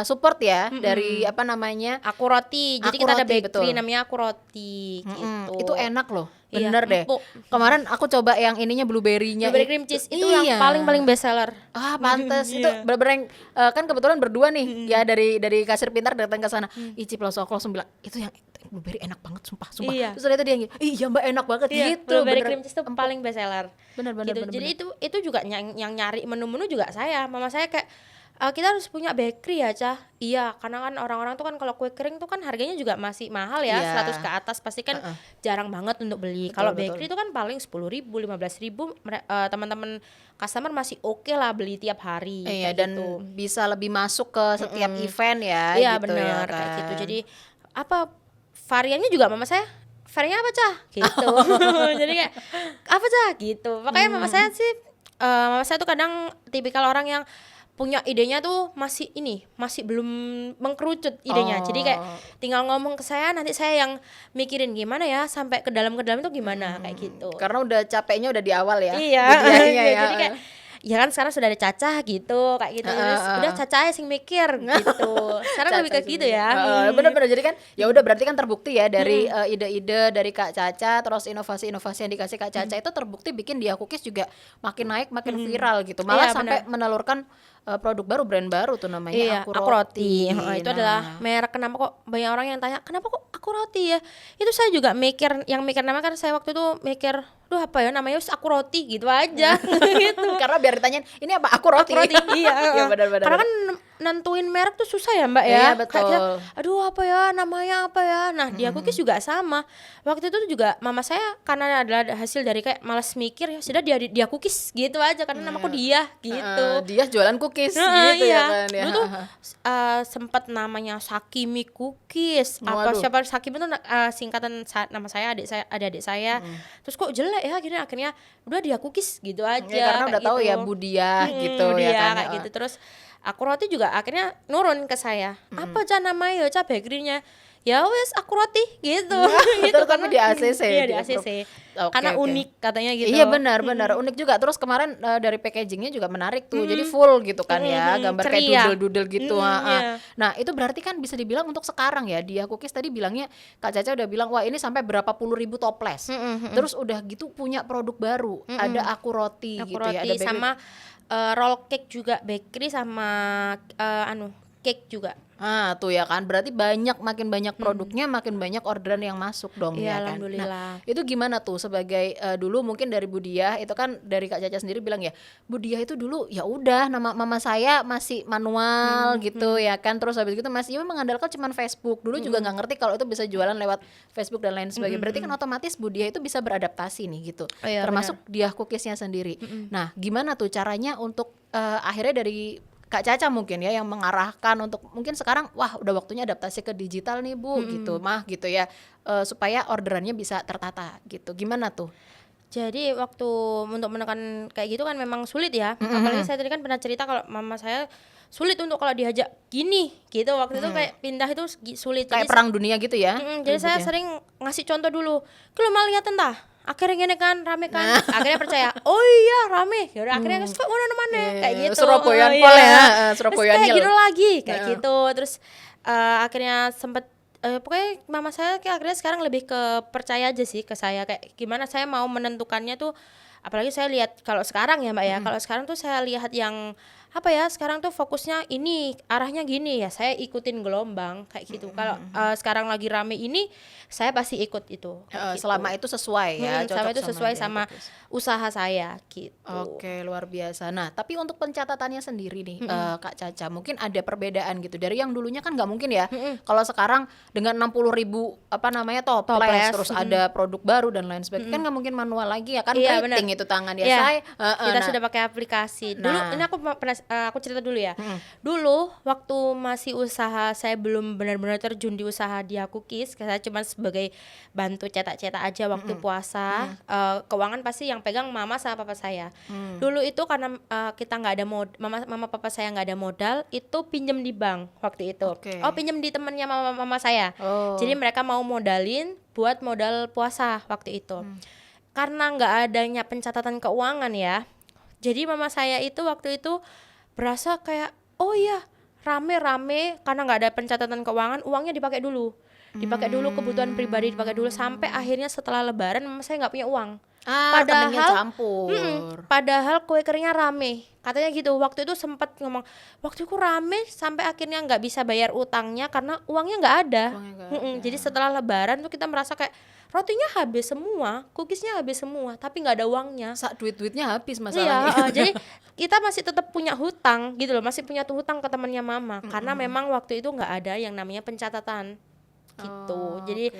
support ya dari apa namanya? Aku Roti. Jadi Aku kita ada Roti, bakery betul. namanya Aku Roti gitu. Itu enak loh. Iya, Bener deh. empuk. Kemarin aku coba yang ininya blueberry-nya. Blueberry cream cheese itu Iya. yang paling best seller. Ah, pantes itu Iya. bener-bener kan kebetulan berdua nih ya dari kasir pintar datang ke sana. Icip langsung aku langsung bilang itu yang blueberry enak banget sumpah. Iya. Terus ternyata dia yang iya Mbak enak banget gitu. Blueberry bener. cream cheese itu paling best seller. Bener, Gitu. Jadi itu juga yang nyari menu-menu juga saya. Mama saya kayak kita harus punya bakery ya, Cah. Iya, karena kan orang-orang tuh kan kalau kue kering tuh kan harganya juga masih mahal ya, Iya. 100 ke atas pasti kan jarang banget untuk beli. Betul, Kalau betul. bakery itu kan paling 10.000, 15.000, teman-teman customer masih oke lah beli tiap hari. Iya kayak dan gitu. bisa lebih masuk ke setiap event ya Iya gitu benar ya kayak kan. gitu. Jadi apa variannya juga mama saya variannya apa Cah gitu. Jadi kayak apa Cah gitu. Makanya mama saya sih mama saya tuh kadang tipikal orang yang punya idenya tuh masih belum mengkerucut idenya. Jadi kayak tinggal ngomong ke saya, nanti saya yang mikirin gimana ya sampai ke dalam itu gimana kayak gitu. Karena udah capeknya udah di awal ya. Iya, budianya ya. jadi kayak ya kan sekarang sudah ada Cacah gitu kayak gitu. Terus udah Cacah aja sing mikir gitu. Sekarang lebih kayak gitu ya. Bener-bener jadi kan ya udah berarti kan terbukti ya dari ide-ide dari Kak Caca, terus inovasi-inovasi yang dikasih Kak Caca itu terbukti bikin Diah Cookies juga makin naik makin viral gitu. Malah Iya, sampai menelurkan produk baru, brand baru tuh namanya Iya, Aku Aku Roti. Nah, Itu adalah merek. Kenapa kok banyak orang yang tanya, kenapa kok Aku Roti ya? Itu saya juga mikir nama kan saya waktu itu mikir, duh apa ya namanya, Aku Roti gitu aja. Gitu. karena biar ditanyain ini apa Aku Roti. Aku Roti, iya. Iya benar-benar. Karena kan nentuin merek tuh susah ya Mbak ya. Iya, Kayak betul. kita, aduh apa ya namanya apa ya. Nah Diah Cookies juga sama. Waktu itu juga mama saya karena adalah hasil dari kayak malas mikir ya sudah Diah Cookies gitu aja karena namaku Diah gitu. Dia jualan cookies Nah, gitu iya. ya kan ya. Dulu tuh sempat namanya Sakimi Cookies. Waduh. Siapa Sakimi itu singkatan nama saya, adik saya. Terus kok jelek ya akhirnya udah Diah Cookies gitu aja. Ya, karena kayak udah tahu gitu. ya Budiah gitu Budiah, ya kan. kayak gitu. Terus Aku Roti juga akhirnya nurun ke saya. Apa Cah namanya Cah bakery-nya? Ya wes Aku Roti gitu. Gitu Terus tapi di ACC, Iya di di ACC. Oke, Karena oke. unik katanya gitu. Iya benar unik juga. Terus kemarin dari packagingnya juga menarik tuh. Jadi full gitu kan ya, gambar kayak ceria. doodle-doodle gitu. Iya. Nah itu berarti kan bisa dibilang untuk sekarang ya Diah Cookies tadi bilangnya Kak Caca udah bilang wah ini sampai berapa puluh ribu toples. Terus udah gitu punya produk baru. Ada Aku Roti Aku gitu ya. Roti Ada sama roll cake juga bakery sama cake juga. Ah tuh ya kan, berarti makin banyak produknya, makin banyak orderan yang masuk dong Iya, ya kan. alhamdulillah. Nah, itu gimana tuh sebagai dulu mungkin dari Budiah itu kan dari Kak Caca sendiri bilang ya, Budiah itu dulu ya udah nama mama saya masih manual gitu ya kan, terus habis gitu masih mengandalkan cuman Facebook. Dulu juga nggak ngerti kalau itu bisa jualan lewat Facebook dan lain sebagainya. Berarti kan otomatis Budiah itu bisa beradaptasi nih gitu. Oh, iya, Termasuk Diah Cookiesnya sendiri. Nah, gimana tuh caranya untuk akhirnya dari Kak Caca mungkin ya yang mengarahkan untuk mungkin sekarang wah udah waktunya adaptasi ke digital nih Bu gitu gitu ya supaya orderannya bisa tertata gitu. Gimana tuh? Jadi waktu untuk menekan kayak gitu kan memang sulit ya. Apalagi saya tadi kan pernah cerita kalau mama saya sulit untuk kalau diajak gini gitu. Waktu itu kayak pindah itu sulit. Kayak Jadi perang dunia gitu ya? jadi saya sering ngasih contoh dulu. Kalau mau lihat entah. Akhirnya gini kan rame kan. Akhirnya percaya. Oh iya rame. Ya udah akhirnya kok mana kayak gitu. Surabayaan Oh, pol ya. Terus Surabayaan kayak Hill. gitu lagi kayak gitu. Terus akhirnya sempet pokoknya mama saya kayak akhirnya sekarang lebih ke percaya aja sih ke saya kayak gimana saya mau menentukannya tuh apalagi saya lihat kalau sekarang ya Mbak ya, kalau sekarang tuh saya lihat yang apa ya, sekarang tuh fokusnya ini arahnya gini ya, saya ikutin gelombang kayak gitu. Kalau sekarang lagi rame ini, saya pasti ikut itu kayak gitu. Selama itu sesuai ya, Sama cocok itu sesuai dia, sama bagus. usaha saya gitu. Oke, luar biasa. Nah, tapi untuk pencatatannya sendiri nih, Kak Caca, mungkin ada perbedaan gitu dari yang dulunya kan nggak mungkin ya. Kalau sekarang dengan 60.000 apa namanya toples, Toples, terus ada produk baru dan lain sebagainya, kan nggak mungkin manual lagi ya kan, Iya, keriting benar. itu tangan ya Iya, saya. kita Nah, sudah pakai aplikasi. Dulu Nah. ini aku cerita dulu ya. Dulu waktu masih usaha, saya belum benar-benar terjun di usaha Dia Cookies, saya cuma sebagai bantu cetak-cetak aja waktu puasa. Keuangan pasti yang pegang mama sama papa saya. Dulu itu karena kita nggak ada mama papa saya nggak ada modal, itu pinjem di bank waktu itu. Oke. Oh, pinjem di temennya mama saya. Oh. Jadi mereka mau modalin buat modal puasa waktu itu. Karena nggak adanya pencatatan keuangan ya, jadi mama saya itu waktu itu berasa kayak, oh iya rame-rame karena nggak ada pencatatan keuangan, uangnya dipakai dulu kebutuhan pribadi, dipakai dulu sampai akhirnya setelah lebaran mama saya nggak punya uang. rekeningnya campur. Padahal kue keringnya rame, katanya gitu. Waktu itu sempat ngomong, waktu itu rame sampai akhirnya nggak bisa bayar utangnya karena uangnya nggak ada. Uangnya nggak ada. Jadi setelah lebaran tuh kita merasa kayak rotinya habis semua, cookiesnya habis semua, tapi nggak ada uangnya. Duit-duitnya habis Iya, masalahnya. jadi kita masih tetap punya hutang gitu loh, masih punya tuh hutang ke temannya mama, karena memang waktu itu nggak ada yang namanya pencatatan gitu. Jadi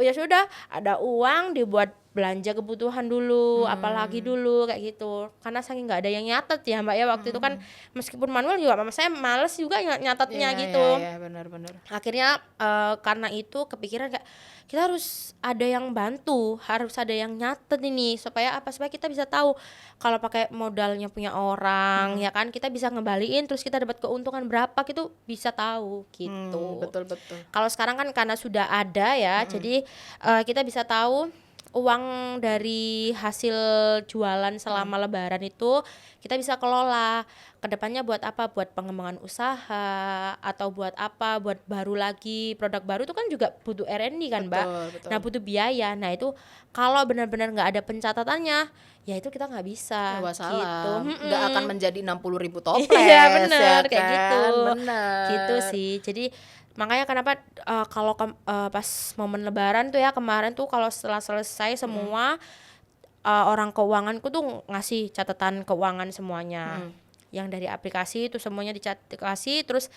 ya sudah, ada uang dibuat belanja kebutuhan dulu, apalagi dulu kayak gitu. Karena saking nggak ada yang nyatet ya Mbak ya, waktu itu kan meskipun manual juga mama saya males juga nyatetnya gitu. Iya, benar-benar. Akhirnya karena itu kepikiran kayak kita harus ada yang bantu, harus ada yang nyatet ini supaya apa, supaya kita bisa tahu kalau pakai modalnya punya orang ya kan, kita bisa ngembaliin terus kita dapat keuntungan berapa gitu, bisa tahu gitu. Betul. Kalau sekarang kan karena sudah ada ya, jadi kita bisa tahu uang dari hasil jualan selama lebaran itu kita bisa kelola kedepannya buat apa, buat pengembangan usaha atau buat apa, buat baru lagi produk baru itu kan juga butuh R&D kan Mbak. Betul. Nah butuh biaya. Nah itu kalau benar-benar nggak ada pencatatannya ya itu kita nggak bisa Wassalam. gitu. Nggak akan menjadi 60.000 toples. Iya benar, ya kayak kan? gitu. Benar. Gitu sih. Jadi makanya kenapa kalau pas momen lebaran tuh ya kemarin tuh, kalau setelah selesai semua orang keuanganku tuh ngasih catatan keuangan semuanya. Yang dari aplikasi itu semuanya dikasih, terus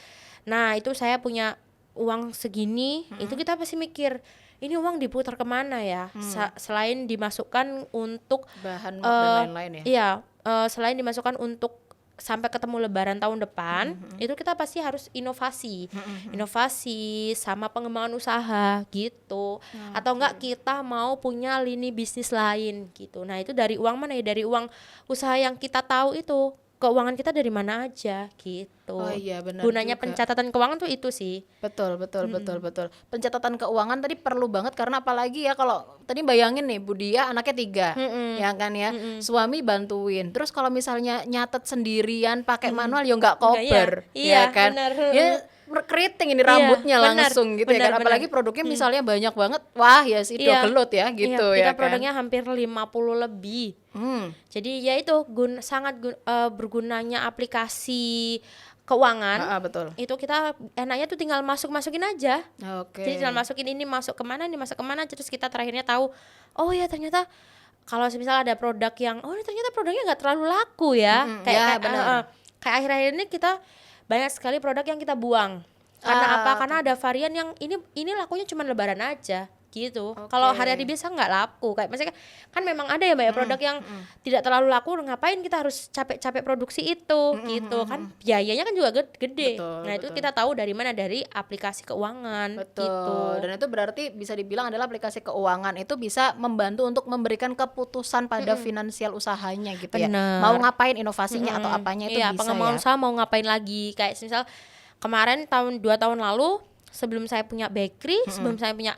nah itu saya punya uang segini, itu kita pasti mikir ini uang diputar kemana ya, selain dimasukkan untuk Bahan dan lain-lain ya. iya, selain dimasukkan untuk sampai ketemu lebaran tahun depan, itu kita pasti harus inovasi sama pengembangan usaha gitu. Atau enggak kita mau punya lini bisnis lain gitu. Nah itu dari uang mana ya, dari uang usaha yang kita tahu itu keuangan kita dari mana aja gitu. Oh iya, benar Gunanya juga. pencatatan keuangan tuh itu sih. Betul. Pencatatan keuangan tadi perlu banget, karena apalagi ya kalau tadi bayangin nih Bu Dia anaknya 3, ya kan ya, suami bantuin. Terus kalau misalnya nyatet sendirian pakai manual ya nggak kober, Iya, ya kan? benar. Ya keriting ini rambutnya benar, langsung gitu ya benar, kan. Apalagi produknya misalnya banyak banget, wah ya sih Iya. gelut ya gitu Iya, ya kita kan. produknya hampir 50 lebih. Jadi ya itu sangat bergunanya aplikasi keuangan. Betul. Itu kita enaknya tuh tinggal masukin aja. Oke. Jadi tinggal masukin ini masuk kemana, terus kita terakhirnya tahu, oh ya ternyata kalau misal ada produk yang ini ternyata produknya nggak terlalu laku ya. ya, benar. Kayak akhir-akhir ini kita banyak sekali produk yang kita buang. Karena apa? Karena ada varian yang ini lakunya cuma lebaran aja gitu. Kalau hari-hari biasa nggak laku. Kayak maksudnya kan memang ada ya Mbak ya, produk yang tidak terlalu laku, ngapain kita harus capek-capek produksi itu gitu kan, biayanya kan juga gede. Betul, Itu kita tahu dari mana, dari aplikasi keuangan. Betul. Gitu. Dan itu berarti bisa dibilang adalah aplikasi keuangan itu bisa membantu untuk memberikan keputusan pada finansial usahanya gitu ya. Bener. Mau ngapain inovasinya atau apanya itu Iya, bisa pengembangan ya. usaha mau ngapain lagi. Kayak misal kemarin 2 tahun lalu sebelum saya punya bakery, sebelum saya punya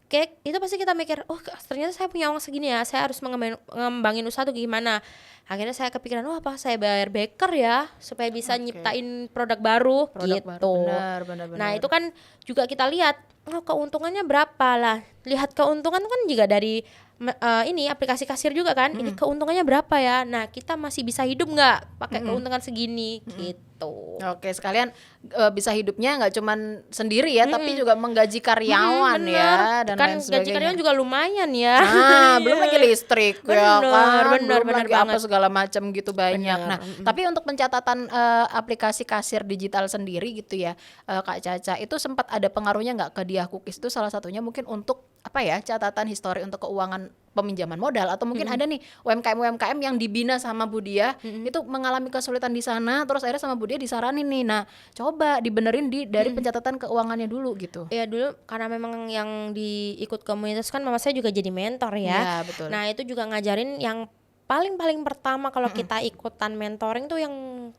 cake, itu pasti kita mikir, oh ternyata saya punya uang segini ya, saya harus ngembangin usaha tuh gimana. Akhirnya saya kepikiran, apa saya bayar baker ya supaya bisa nyiptain produk baru gitu. Benar. Nah itu kan juga kita lihat, keuntungannya berapa lah. Lihat keuntungan kan juga dari ini aplikasi kasir juga kan, ini keuntungannya berapa ya? Nah, kita masih bisa hidup nggak pakai keuntungan segini gitu. Oke, sekalian bisa hidupnya nggak cuman sendiri ya, tapi juga menggaji karyawan ya dan kan lain gaji sebagainya. karyawan juga lumayan ya. Nah, belum lagi listrik ya kan, bener belum lagi banget. apa segala macam gitu banyak. Bener, Nah, tapi untuk pencatatan aplikasi kasir digital sendiri gitu ya, Kak Caca, itu sempat ada pengaruhnya nggak ke Diah Cookies? Itu salah satunya mungkin untuk apa ya, catatan histori untuk keuangan peminjaman modal, atau mungkin ada nih UMKM yang dibina sama Bu Diah itu mengalami kesulitan di sana, terus akhirnya sama Bu Diah disaranin nih, nah coba dibenerin dari pencatatan keuangannya dulu gitu. Ya dulu karena memang yang diikut komunitas kan mama saya juga jadi mentor ya. Ya, betul. Nah itu juga ngajarin yang paling pertama kalau kita ikutan mentoring tuh yang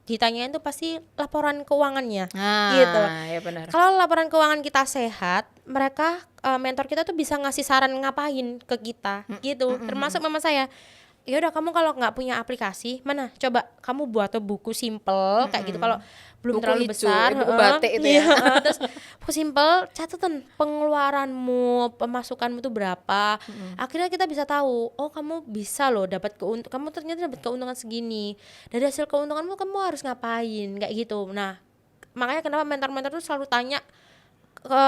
ditanyain tuh pasti laporan keuangannya gitu. Ya benar. Kalau laporan keuangan kita sehat, mereka mentor kita tuh bisa ngasih saran ngapain ke kita gitu. Termasuk mama saya. Ya udah, kamu kalau nggak punya aplikasi, mana coba kamu buat buku simple kayak gitu. Kalau belum Buku terlalu hijau, besar, buku batik itu ya. terus buku simple, catatan pengeluaranmu, pemasukanmu tuh berapa. Akhirnya kita bisa tahu, oh kamu bisa loh dapat kamu ternyata dapat keuntungan segini. Dari hasil keuntunganmu kamu harus ngapain kayak gitu. Nah, makanya kenapa mentor-mentor tuh selalu tanya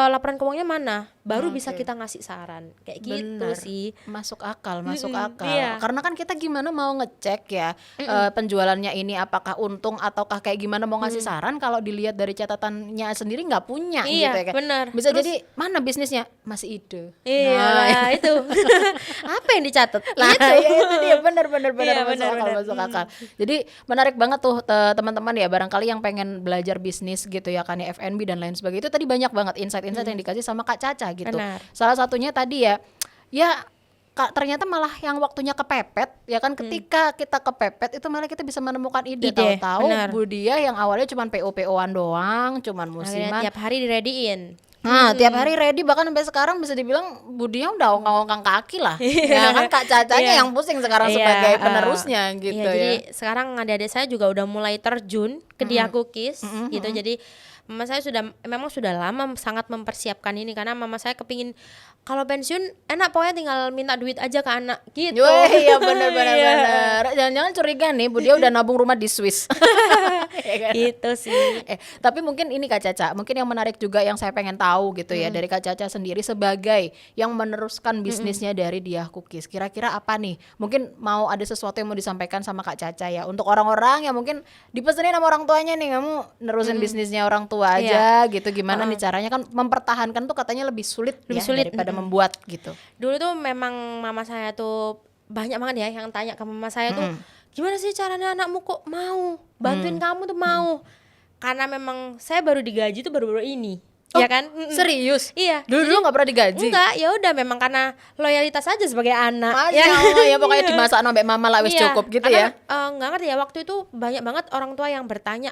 laporan keuangannya mana, baru bisa kita ngasih saran kayak gitu. Benar. Sih Masuk akal iya. karena kan kita gimana mau ngecek ya penjualannya ini apakah untung ataukah kayak gimana mau ngasih saran kalau dilihat dari catatannya sendiri nggak punya Iya, gitu ya kan. benar. Bisa Terus- jadi mana bisnisnya masih ide. iya Nah, itu apa yang dicatat Lah gitu. ya itu dia benar Iya, masuk akal. Jadi menarik banget tuh teman-teman ya, barangkali yang pengen belajar bisnis gitu ya kan ya, F&B dan lain sebagainya, itu tadi banyak banget insight-insight yang dikasih sama Kak Caca gitu. Benar. Salah satunya tadi ya Kak, ternyata malah yang waktunya kepepet ya kan, ketika kita kepepet itu malah kita bisa menemukan ide. Tahu-tahu benar. Bu Diah yang awalnya cuman PO-POan doang, cuman Akhirnya musiman. tiap hari dirediin. Nah, tiap hari ready, bahkan sampai sekarang bisa dibilang Bu Diah udah ongkang-ongkang kaki lah. Ya kan Kak Cacanya yang pusing sekarang sebagai penerusnya gitu iya, ya. jadi sekarang adik-adik saya juga udah mulai terjun ke Diah Cookies gitu. Jadi mama saya memang sudah lama sangat mempersiapkan ini, karena mama saya kepingin kalau pensiun enak pokoknya tinggal minta duit aja ke anak gitu. Iya benar. Jangan-jangan curiga nih Bu Diah udah nabung rumah di Swiss. Ya kan? Gitu sih. Tapi mungkin ini Kak Caca, mungkin yang menarik juga yang saya pengen tahu gitu ya, dari Kak Caca sendiri sebagai yang meneruskan bisnisnya dari Diah Cookies. Kira-kira apa nih? Mungkin mau ada sesuatu yang mau disampaikan sama Kak Caca ya, untuk orang-orang yang mungkin dipesenin sama orang tuanya nih, kamu nerusin bisnisnya orang tua aja gitu. Gimana nih caranya, kan mempertahankan tuh katanya lebih sulit daripada membuat gitu. Dulu tuh memang mama saya tuh banyak banget ya yang tanya ke mama saya tuh, gimana sih caranya anakmu kok mau bantuin kamu tuh mau. Karena memang saya baru digaji tuh baru-baru ini. Ya kan? Serius? Iya. Dulu nggak pernah digaji? Enggak, ya udah memang karena loyalitas aja sebagai anak. Masya Allah, ya pokoknya dimasak sampai mama lah wis Iya, cukup gitu karena, ya. nggak ngerti ya, waktu itu banyak banget orang tua yang bertanya,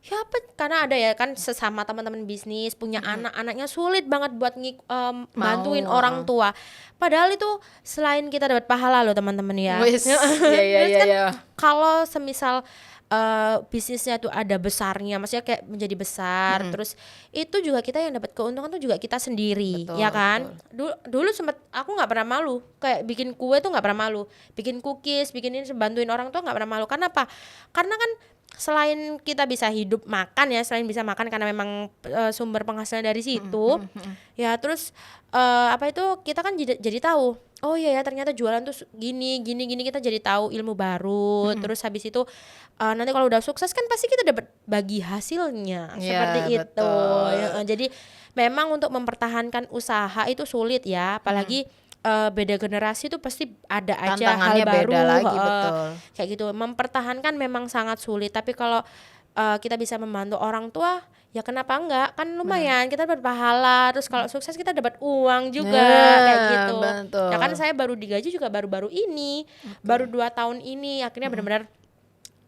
ya apa, karena ada ya kan sesama teman-teman bisnis punya anak-anaknya sulit banget buat bantuin orang tua. Padahal itu selain kita dapat pahala loh teman-teman ya. Wis, Terus kan iya. kalau semisal bisnisnya tuh ada besarnya, maksudnya kayak menjadi besar, terus itu juga kita yang dapat keuntungan tuh juga kita sendiri. Betul, ya kan. Dulu sempet aku nggak pernah malu, kayak bikin kue tuh nggak pernah malu, bikin cookies, bikin ini, bantuin orang tua nggak pernah malu. Karena apa? Karena kan selain kita bisa hidup makan ya, selain bisa makan karena memang sumber penghasilan dari situ, ya terus apa itu kita kan jadi tahu, oh iya ya ternyata jualan tuh gini kita jadi tahu ilmu baru. Terus habis itu nanti kalau udah sukses kan pasti kita dapat bagi hasilnya seperti itu. betul. Ya, jadi memang untuk mempertahankan usaha itu sulit ya, apalagi beda generasi tuh pasti ada aja hal Tantangannya baru. beda lagi, betul. Kayak gitu, mempertahankan memang sangat sulit. Tapi kalau kita bisa membantu orang tua, ya kenapa enggak? Kan lumayan, kita dapat pahala. Terus kalau sukses kita dapat uang juga, kayak gitu. Betul. Ya kan saya baru digaji juga baru-baru ini, baru 2 tahun ini. Akhirnya benar-benar,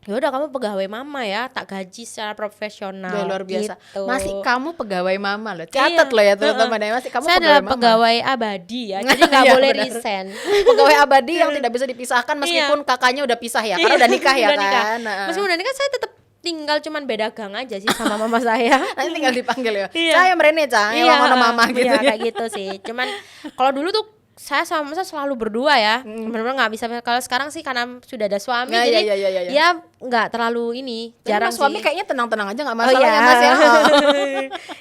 ya udah kamu pegawai mama ya, tak gaji secara profesional. Udah luar biasa. Gitu. Masih kamu pegawai mama loh. Catat loh ya teman-teman ya. Masih kamu Saya pegawai adalah mama. pegawai abadi ya, jadi nggak Iya, boleh benar. resign. Pegawai abadi yang tidak bisa dipisahkan meskipun kakaknya udah pisah ya, karena udah nikah ya Udah nikah. kan. Nah, Meskipun udah nikah saya tetap tinggal cuman beda gang aja sih sama mama saya. nanti tinggal dipanggil ya. Iya. Saya merene cah, yang ngono mama gitu. Iya, kayak gitu sih. Cuman kalau dulu tuh saya sama Mas selalu berdua ya, benar-benar nggak bisa. Kalau sekarang sih karena sudah ada suami, Nah, jadi iya. ya nggak terlalu ini, Tapi jarang Mas suami sih. kayaknya tenang-tenang aja nggak Oh masalah iya, ya Mas ya.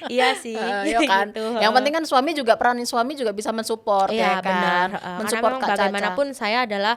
iya sih, Ya kan. gitu. Yang penting kan peranin suami juga bisa mensupport Iya ya benar, kan. karena Mensupport memang Kak Caca. bagaimanapun saya adalah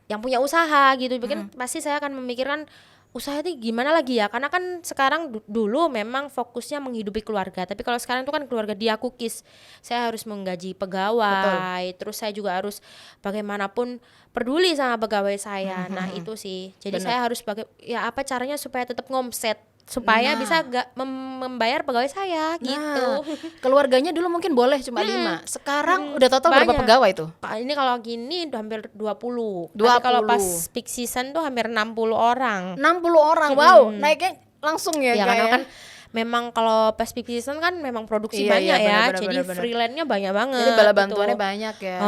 yang punya usaha gitu, bikin pasti saya akan memikirkan usaha itu gimana lagi ya, karena kan sekarang dulu memang fokusnya menghidupi keluarga, tapi kalau sekarang itu kan keluarga dia cookies, saya harus menggaji pegawai, terus saya juga harus bagaimanapun peduli sama pegawai saya. Nah itu sih, jadi Benar. saya harus ya apa caranya supaya tetap ngomset, supaya bisa membayar pegawai saya gitu. Nah, keluarganya dulu mungkin boleh cuma 5. Sekarang udah total berapa Banyak. pegawai tuh? Ini kalau gini udah hampir 20. 20. Tapi kalau pas peak season tuh hampir 60 orang. 60 orang. Wow, naiknya langsung ya Ya karena kayaknya. kan memang kalau pas peak season kan memang produksi Iya, banyak ya. benar, Jadi benar. freelance-nya banyak banget. Jadi bala gitu. bantuannya banyak ya.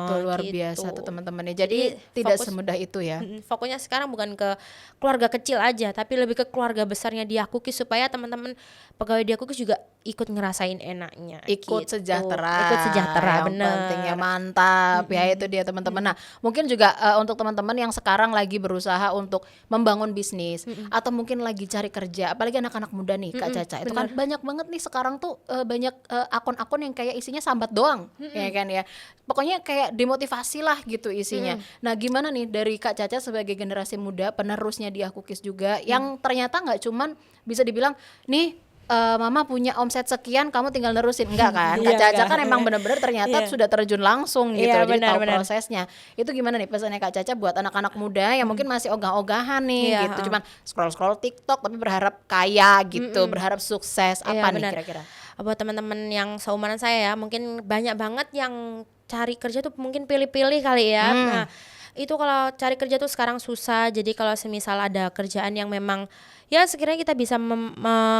Tuh luar gitu. biasa tuh teman-temannya. Jadi Jadi tidak fokus- semudah itu ya. Fokusnya sekarang bukan ke keluarga kecil aja, tapi lebih ke keluarga besarnya Dia Cookies, supaya teman-teman pegawai Dia Cookies juga ikut ngerasain enaknya. Ikut gitu. sejahtera. Ikut sejahtera, Yang bener. pentingnya mantap ya, itu dia teman-teman. Nah, mungkin juga untuk teman-teman yang sekarang lagi berusaha untuk membangun bisnis atau mungkin lagi cari kerja, apalagi anak-anak muda nih Kak Caca. Itu kan banyak banget nih sekarang tuh banyak akun-akun yang kayak isinya sambat doang, ya kan ya. Pokoknya kayak demotivasi lah gitu isinya. Nah, gimana nih dari Kak Caca sebagai generasi muda, penerusnya Dia Cookies juga, yang ternyata nggak cuman bisa dibilang nih Mama punya omset sekian, kamu tinggal nerusin, enggak kan? Kak Iya, Caca enggak. kan emang bener-bener ternyata Iya. sudah terjun langsung gitu, Iya, jadi tahu benar. prosesnya. Itu gimana nih pesannya Kak Caca buat anak-anak muda yang mungkin masih ogah-ogahan nih Iya, gitu, cuman scroll-scroll TikTok tapi berharap kaya gitu, berharap sukses, Iya, apa nih benar. kira-kira? Buat teman-teman yang seumuran saya ya, mungkin banyak banget yang cari kerja tuh mungkin pilih-pilih kali ya. Nah, itu kalau cari kerja tuh sekarang susah. Jadi kalau semisal ada kerjaan yang memang ya sekiranya kita bisa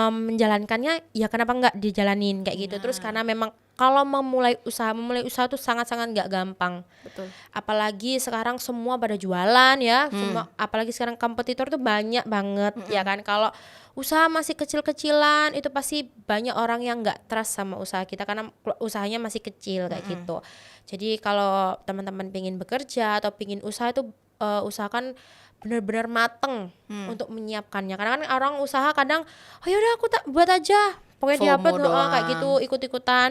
menjalankannya, ya kenapa nggak dijalanin kayak gitu. Terus karena memang kalau memulai usaha tuh sangat-sangat nggak gampang. Betul. Apalagi sekarang semua pada jualan ya, semua, apalagi sekarang kompetitor tuh banyak banget ya kan. Kalau usaha masih kecil-kecilan itu pasti banyak orang yang nggak trust sama usaha kita karena usahanya masih kecil kayak gitu. Jadi kalau teman-teman pengen bekerja atau pengen usaha itu usahakan benar-benar mateng untuk menyiapkannya. Karena kan orang usaha kadang, oh yaudah aku tak buat aja, pokoknya FOMO diupload doang. kayak gitu, ikut-ikutan.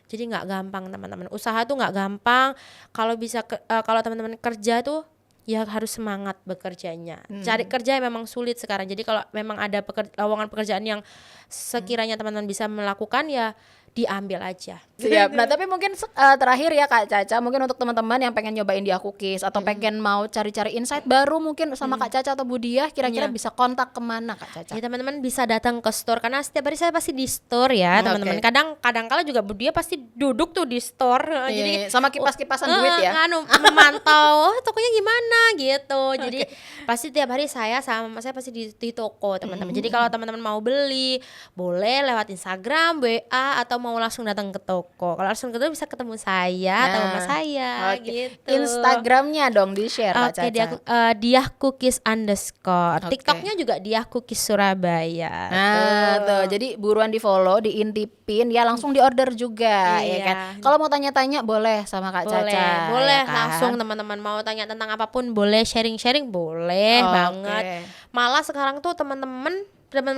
Jadi nggak gampang teman-teman. Usaha tuh nggak gampang. Kalau bisa kalau teman-teman kerja tuh ya harus semangat bekerjanya. Cari kerja memang sulit sekarang. Jadi kalau memang ada lowongan pekerjaan yang sekiranya teman-teman bisa melakukan, ya diambil aja. Siap. Nah, tapi mungkin terakhir ya Kak Caca, mungkin untuk teman-teman yang pengen nyobain Dia Cookies atau pengen mau cari-cari insight baru mungkin sama Kak Caca atau Budiah, kira-kira bisa kontak kemana Kak Caca? Ya teman-teman bisa datang ke store karena setiap hari saya pasti di store ya teman-teman. Oke. Kadang kala juga dia pasti duduk tuh di store. Jadi Sama kipas-kipasan duit ya. memantau tokonya gimana gitu. Jadi pasti tiap hari saya sama saya pasti di toko teman-teman. Jadi kalau teman-teman mau beli boleh lewat Instagram, WA atau mau langsung datang ke toko. Kalau langsung ke toko bisa ketemu saya atau mama saya Oke. gitu. Instagramnya dong di-share Kak Oke, Caca. Diah Cookies _. Oke. TikToknya juga Diah Cookies Surabaya. Nah, tuh. Jadi buruan di-follow, diintipin ya, langsung di-order juga ya Iya. kan. Kalau mau tanya-tanya boleh sama Kak Caca. Boleh ya kan? langsung teman-teman mau tanya tentang apapun boleh, sharing-sharing boleh Oke. banget. Malah sekarang tuh teman-temannya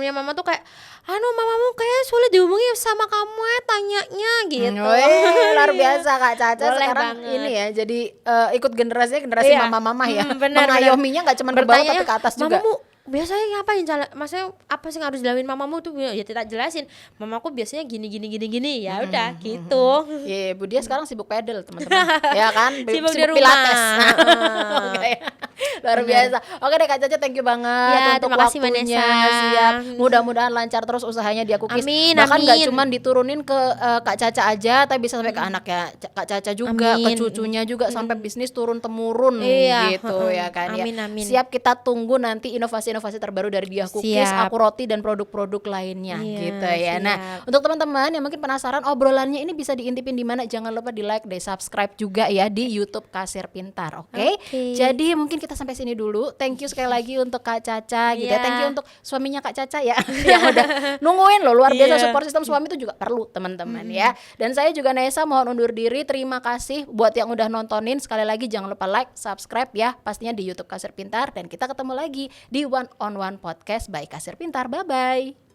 mama tuh kayak, mamamu kayak sulit dihubungi sama kamu ya tanyanya gitu. Wih, luar biasa Kak Caca Boleh sekarang banget. ini ya, jadi ikut generasi Iya. mama-mama ya. Benar. Mengayominya nggak cuma ke bawah Bertanya, tapi ke atas juga. Mamamu biasanya ngapain? Maksudnya apa sih yang harus dilakuin mamamu tuh? Ya tidak jelasin. Mamaku biasanya gini. Ya udah gitu. Iya, Bu Dia sekarang sibuk pedal teman-teman. Ya kan, Sibuk di rumah. pilates. Oke. Luar biasa. Oke deh Kak Caca, thank you banget Ya, untuk terima kasih, waktunya. Vanessa. Siap. Mudah-mudahan lancar terus usahanya Dia Cookies. Amin, Bahkan nggak amin. cuma diturunin ke Kak Caca aja, tapi bisa sampai ke anaknya Kak Caca juga, ke Amin. cucunya juga, sampai bisnis turun temurun Iya, gitu ya kan ya. Amin. Siap, kita tunggu nanti inovasi inovasi terbaru dari Dia Cookies, Siap. Aku Roti dan produk-produk lainnya Iya, gitu ya. Nah, siap. untuk teman-teman yang mungkin penasaran obrolannya ini bisa diintipin di mana, jangan lupa di like, di subscribe juga ya di YouTube Kasir Pintar. Oke. Oke. Jadi mungkin kita sampai sini dulu. Thank you sekali lagi untuk Kak Caca gitu ya. Iya. Thank you untuk suaminya Kak Caca ya yang udah nungguin loh, luar biasa. Iya. Support system suami itu juga perlu teman-teman ya. Dan saya juga Nesa mohon undur diri. Terima kasih buat yang udah nontonin. Sekali lagi jangan lupa like, subscribe ya pastinya di YouTube Kasir Pintar, dan kita ketemu lagi di One on One Podcast by Kasir Pintar. Bye bye.